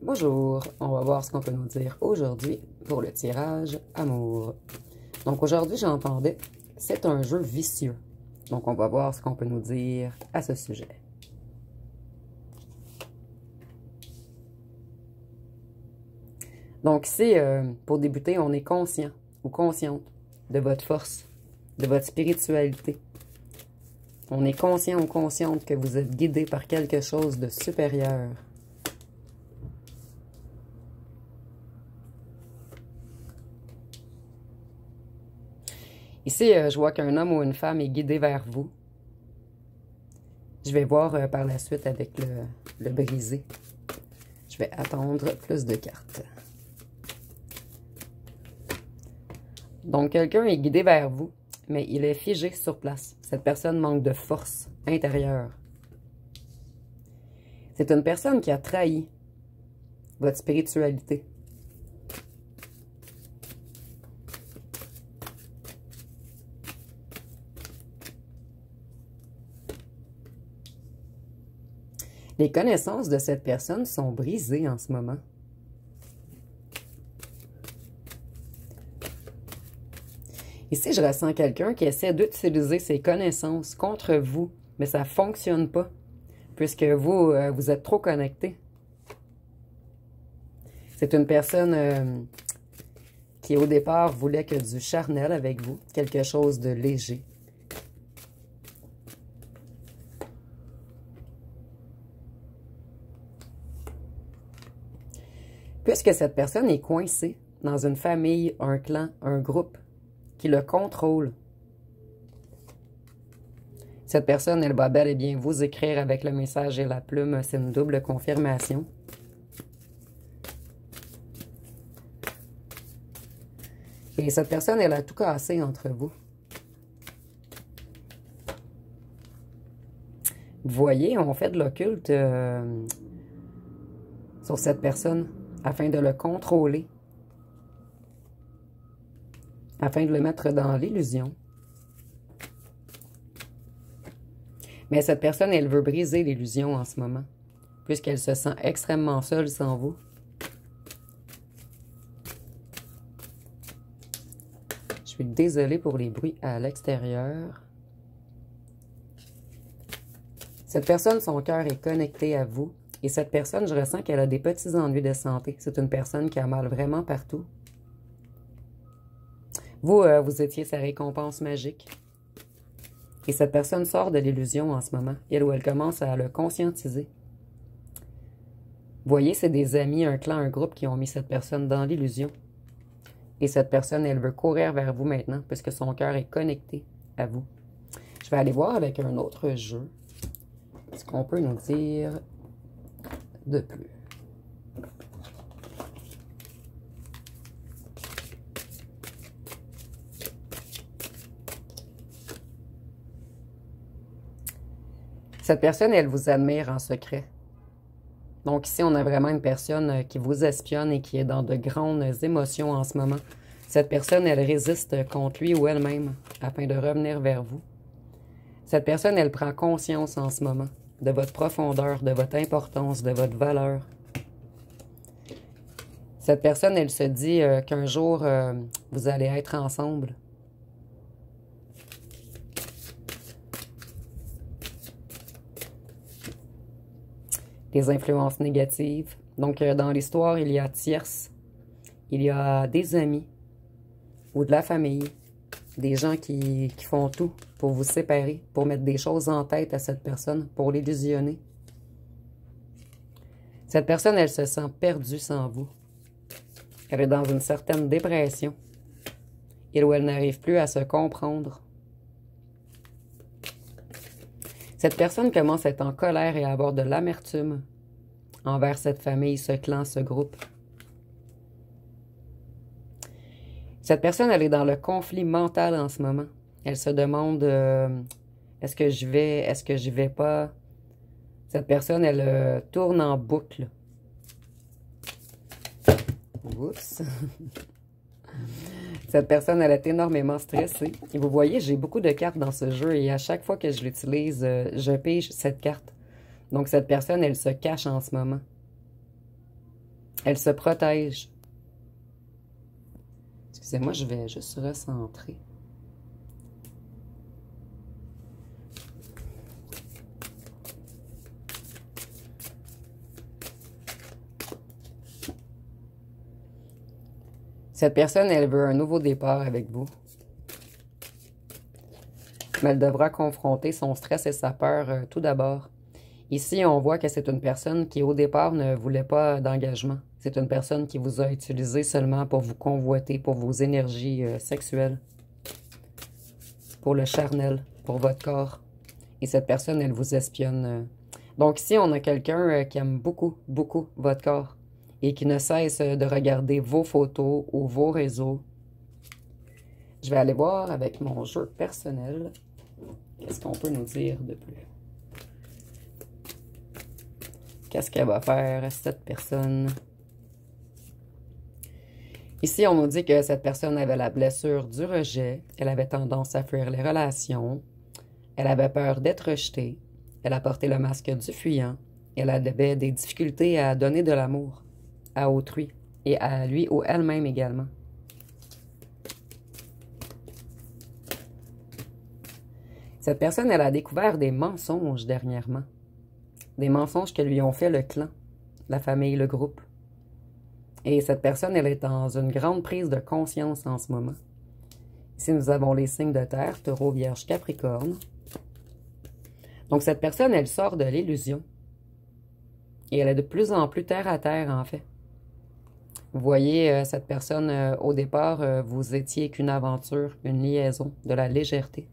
Bonjour, on va voir ce qu'on peut nous dire aujourd'hui pour le tirage amour. Donc aujourd'hui, j'entendais, c'est un jeu vicieux. Donc on va voir ce qu'on peut nous dire à ce sujet. Donc ici, pour débuter, on est conscient ou consciente de votre force, de votre spiritualité. On est conscient ou consciente que vous êtes guidé par quelque chose de supérieur. Ici, je vois qu'un homme ou une femme est guidé vers vous. Je vais voir par la suite avec le brisé. Je vais attendre plus de cartes. Donc, quelqu'un est guidé vers vous, mais il est figé sur place. Cette personne manque de force intérieure. C'est une personne qui a trahi votre spiritualité. Les connaissances de cette personne sont brisées en ce moment. Ici, je ressens quelqu'un qui essaie d'utiliser ses connaissances contre vous, mais ça ne fonctionne pas, puisque vous, vous êtes trop connecté. C'est une personne qui, au départ, voulait que du charnel avec vous, quelque chose de léger. Puisque cette personne est coincée dans une famille, un clan, un groupe qui le contrôle. Cette personne, elle va bel et bien vous écrire avec le message et la plume. C'est une double confirmation. Et cette personne, elle a tout cassé entre vous. Vous voyez, on fait de l'occulte sur cette personne afin de le contrôler, afin de le mettre dans l'illusion. Mais cette personne, elle veut briser l'illusion en ce moment, puisqu'elle se sent extrêmement seule sans vous. Je suis désolée pour les bruits à l'extérieur. Cette personne, son cœur est connecté à vous. Et cette personne, je ressens qu'elle a des petits ennuis de santé. C'est une personne qui a mal vraiment partout. Vous, vous étiez sa récompense magique. Et cette personne sort de l'illusion en ce moment. Elle ou elle commence à le conscientiser. Vous voyez, c'est des amis, un clan, un groupe qui ont mis cette personne dans l'illusion. Et cette personne, elle veut courir vers vous maintenant, puisque son cœur est connecté à vous. Je vais aller voir avec un autre jeu ce qu'on peut nous dire de plus. Cette personne, elle vous admire en secret. Donc ici, on a vraiment une personne qui vous espionne et qui est dans de grandes émotions en ce moment. Cette personne, elle résiste contre lui ou elle-même afin de revenir vers vous. Cette personne, elle prend conscience en ce moment de votre profondeur, de votre importance, de votre valeur. Cette personne, elle se dit qu'un jour, vous allez être ensemble. Des influences négatives. Donc, dans l'histoire, il y a tierces, il y a des amis ou de la famille, des gens qui font tout pour vous séparer, pour mettre des choses en tête à cette personne, pour l'illusionner. Cette personne, elle se sent perdue sans vous. Elle est dans une certaine dépression. Il ou elle n'arrive plus à se comprendre. Cette personne commence à être en colère et à avoir de l'amertume envers cette famille, ce clan, ce groupe. Cette personne, elle est dans le conflit mental en ce moment. Elle se demande, est-ce que je vais pas? Cette personne, elle tourne en boucle. Oups! Cette personne, elle est énormément stressée. Et vous voyez, j'ai beaucoup de cartes dans ce jeu et à chaque fois que je l'utilise, je pige cette carte. Donc, cette personne, elle se cache en ce moment. Elle se protège. Excusez-moi, je vais juste recentrer. Cette personne, elle veut un nouveau départ avec vous. Mais elle devra confronter son stress et sa peur tout d'abord. Ici, on voit que c'est une personne qui, au départ, ne voulait pas d'engagement. C'est une personne qui vous a utilisé seulement pour vous convoiter, pour vos énergies sexuelles, pour le charnel, pour votre corps. Et cette personne, elle vous espionne. Donc ici, on a quelqu'un qui aime beaucoup, beaucoup votre corps et qui ne cesse de regarder vos photos ou vos réseaux. Je vais aller voir avec mon jeu personnel. Qu'est-ce qu'on peut nous dire de plus? Qu'est-ce qu'elle va faire, cette personne? Ici, on nous dit que cette personne avait la blessure du rejet. Elle avait tendance à fuir les relations. Elle avait peur d'être rejetée. Elle a porté le masque du fuyant. Elle avait des difficultés à donner de l'amour à autrui et à lui ou elle-même également. Cette personne, elle a découvert des mensonges dernièrement. Des mensonges que lui ont fait le clan, la famille, le groupe. Et cette personne, elle est dans une grande prise de conscience en ce moment. Ici, nous avons les signes de terre, Taureau, Vierge, Capricorne. Donc, cette personne, elle sort de l'illusion. Et elle est de plus en plus terre à terre, en fait. Vous voyez, cette personne, au départ, vous étiez qu'une aventure, une liaison, de la légèreté.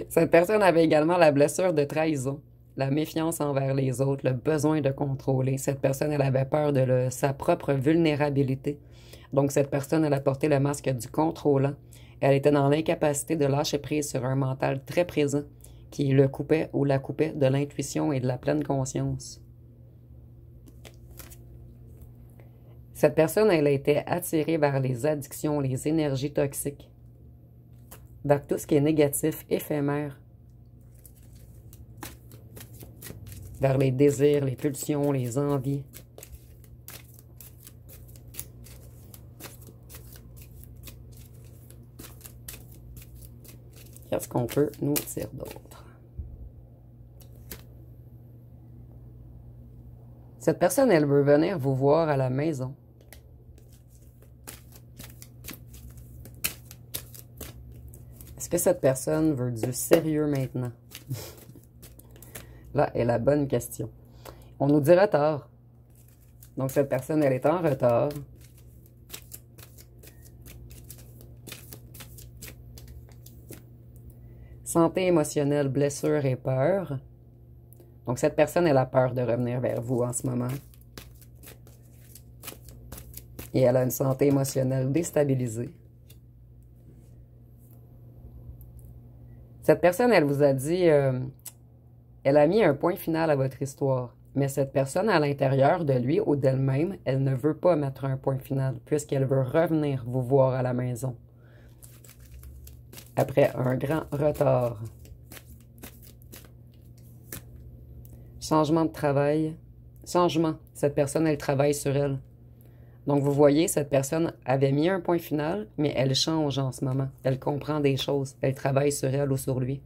Cette personne avait également la blessure de trahison, la méfiance envers les autres, le besoin de contrôler. Cette personne, elle avait peur de sa propre vulnérabilité. Donc, cette personne, elle a porté le masque du contrôlant. Elle était dans l'incapacité de lâcher prise sur un mental très présent qui le coupait ou la coupait de l'intuition et de la pleine conscience. Cette personne, elle a été attirée vers les addictions, les énergies toxiques, vers tout ce qui est négatif, éphémère, vers les désirs, les pulsions, les envies. Qu'est-ce qu'on peut nous dire d'autre? Cette personne, elle veut venir vous voir à la maison. Est-ce que cette personne veut du sérieux maintenant? Là est la bonne question. On nous dit retard. Donc, cette personne, elle est en retard. Santé émotionnelle, blessure et peur. Donc, cette personne, elle a peur de revenir vers vous en ce moment. Et elle a une santé émotionnelle déstabilisée. Cette personne, elle vous a dit, elle a mis un point final à votre histoire. Mais cette personne, à l'intérieur de lui ou d'elle-même, elle ne veut pas mettre un point final, puisqu'elle veut revenir vous voir à la maison. Après un grand retard. Changement de travail. Changement. Cette personne, elle travaille sur elle. Donc, vous voyez, cette personne avait mis un point final, mais elle change en ce moment. Elle comprend des choses. Elle travaille sur elle ou sur lui.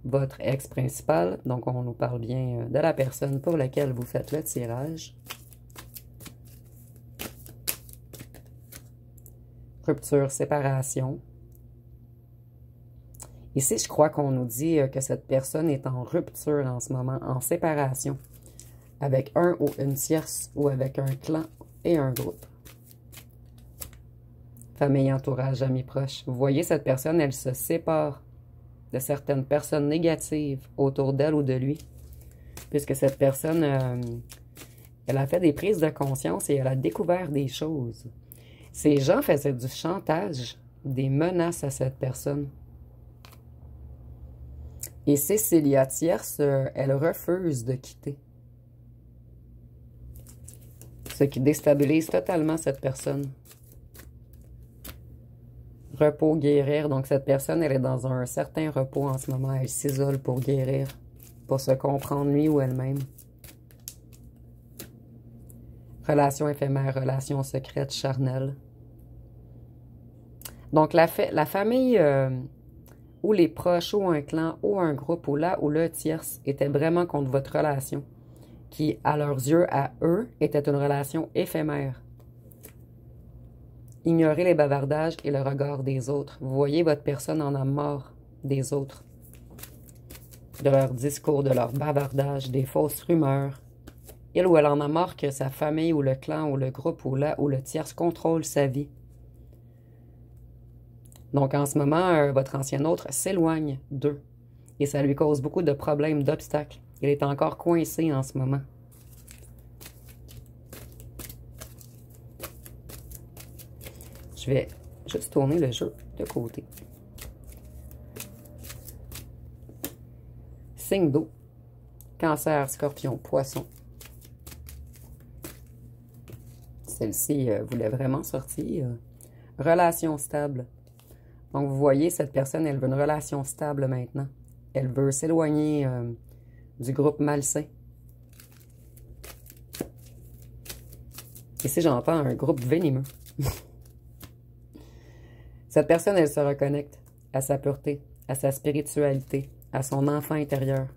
Votre ex principal, donc on nous parle bien de la personne pour laquelle vous faites le tirage. Rupture, séparation. Ici, je crois qu'on nous dit que cette personne est en rupture en ce moment, en séparation, avec un ou une tierce ou avec un clan et un groupe. Famille, entourage, amis proches. Vous voyez, cette personne, elle se sépare de certaines personnes négatives autour d'elle ou de lui, puisque cette personne, elle a fait des prises de conscience et elle a découvert des choses. Ces gens faisaient du chantage, des menaces à cette personne. Et Cécilia Tierce, elle refuse de quitter. Ce qui déstabilise totalement cette personne. Repos, guérir. Donc, cette personne, elle est dans un certain repos en ce moment. Elle s'isole pour guérir, pour se comprendre lui ou elle-même. Relation éphémère, relation secrète, charnelle. Donc, la famille ou les proches ou un clan ou un groupe ou là où le tierce était vraiment contre votre relation, qui, à leurs yeux, à eux, était une relation éphémère. Ignorez les bavardages et le regard des autres. Vous voyez, votre personne en a marre des autres, de leurs discours, de leurs bavardages, des fausses rumeurs. Il ou elle en a marre que sa famille ou le clan ou le groupe ou là où le tierce contrôle sa vie. Donc, en ce moment, votre ancien autre s'éloigne d'eux. Et ça lui cause beaucoup de problèmes, d'obstacles. Il est encore coincé en ce moment. Je vais juste tourner le jeu de côté. Signe d'eau. Cancer, Scorpion, Poisson. Celle-ci voulait vraiment sortir. Relation stable. Donc, vous voyez, cette personne, elle veut une relation stable maintenant. Elle veut s'éloigner du groupe malsain. Ici, j'entends un groupe venimeux. Cette personne, elle se reconnecte à sa pureté, à sa spiritualité, à son enfant intérieur.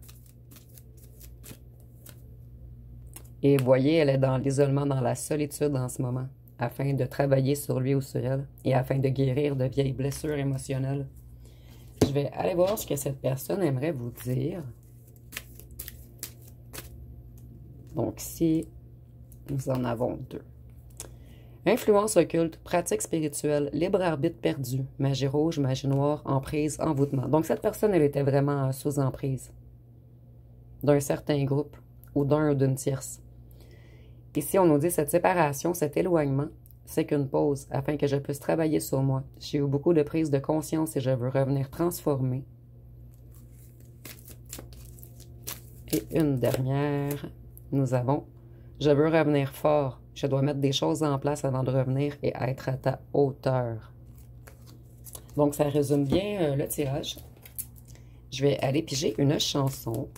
Et vous voyez, elle est dans l'isolement, dans la solitude en ce moment, afin de travailler sur lui ou sur elle, et afin de guérir de vieilles blessures émotionnelles. Je vais aller voir ce que cette personne aimerait vous dire. Donc, si nous en avons deux. Influence occulte, pratique spirituelle, libre arbitre perdu, magie rouge, magie noire, emprise, envoûtement. Donc, cette personne, elle était vraiment sous emprise d'un certain groupe ou d'un ou d'une tierce. Ici, on nous dit cette séparation, cet éloignement, c'est qu'une pause afin que je puisse travailler sur moi. J'ai eu beaucoup de prise de conscience et je veux revenir transformer. Et une dernière, nous avons « Je veux revenir fort. Je dois mettre des choses en place avant de revenir et être à ta hauteur. » Donc, ça résume bien le tirage. Je vais aller piger une chanson.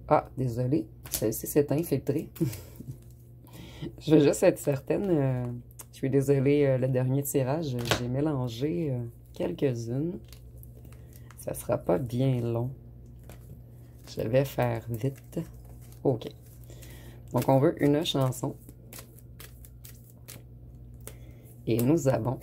Ah, désolée, celle-ci s'est infiltrée. Je veux juste être certaine. Je suis désolée, le dernier tirage, j'ai mélangé quelques-unes. Ça sera pas bien long. Je vais faire vite. OK. Donc, on veut une chanson. Et nous avons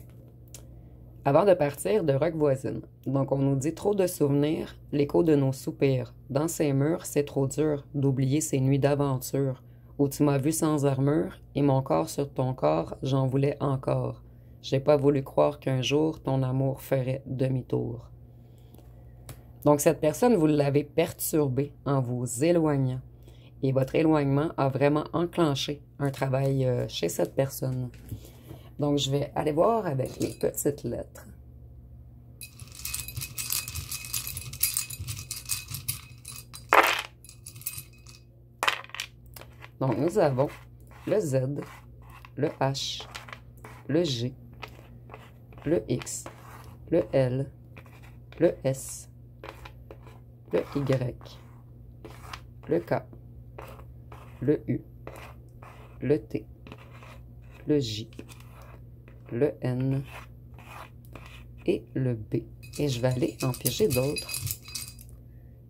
Avant de partir, de Rock Voisine. Donc, on nous dit trop de souvenirs, l'écho de nos soupirs. Dans ces murs, c'est trop dur d'oublier ces nuits d'aventure, où tu m'as vu sans armure, et mon corps sur ton corps, j'en voulais encore. J'ai pas voulu croire qu'un jour, ton amour ferait demi-tour. Donc, cette personne, vous l'avez perturbée en vous éloignant. Et votre éloignement a vraiment enclenché un travail chez cette personne. Donc, je vais aller voir avec les petites lettres. Donc, nous avons le Z, le H, le G, le X, le L, le S, le Y, le K, le U, le T, le J, le N et le B. Et je vais aller en piéger d'autres.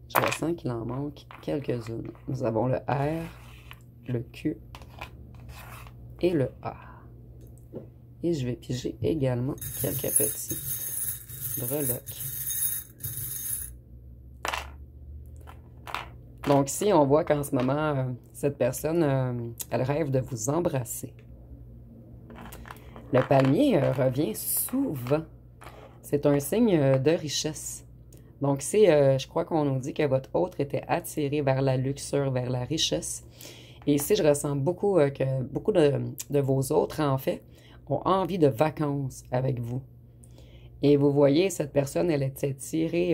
Je ressens qu'il en manque quelques-unes. Nous avons le R, le Q et le A. Et je vais piger également quelques petites breloques. Donc ici, on voit qu'en ce moment, cette personne, elle rêve de vous embrasser. Le palmier revient souvent. C'est un signe de richesse. Donc, je crois qu'on nous dit que votre autre était attiré vers la luxure, vers la richesse. Et ici, je ressens beaucoup que beaucoup de vos autres, en fait, ont envie de vacances avec vous. Et vous voyez, cette personne, elle était tirée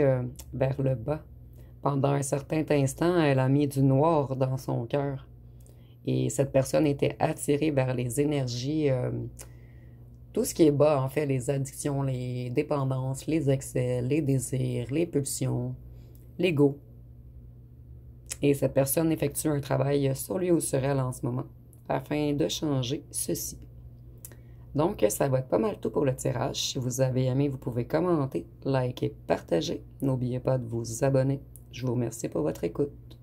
vers le bas Pendant un certain instant, elle a mis du noir dans son cœur. Et cette personne était attirée vers les énergies, tout ce qui est bas, en fait, les addictions, les dépendances, les excès, les désirs, les pulsions, l'ego. Et cette personne effectue un travail sur lui ou sur elle en ce moment afin de changer ceci. Donc, ça va être pas mal tout pour le tirage. Si vous avez aimé, vous pouvez commenter, liker, partager. N'oubliez pas de vous abonner. Je vous remercie pour votre écoute.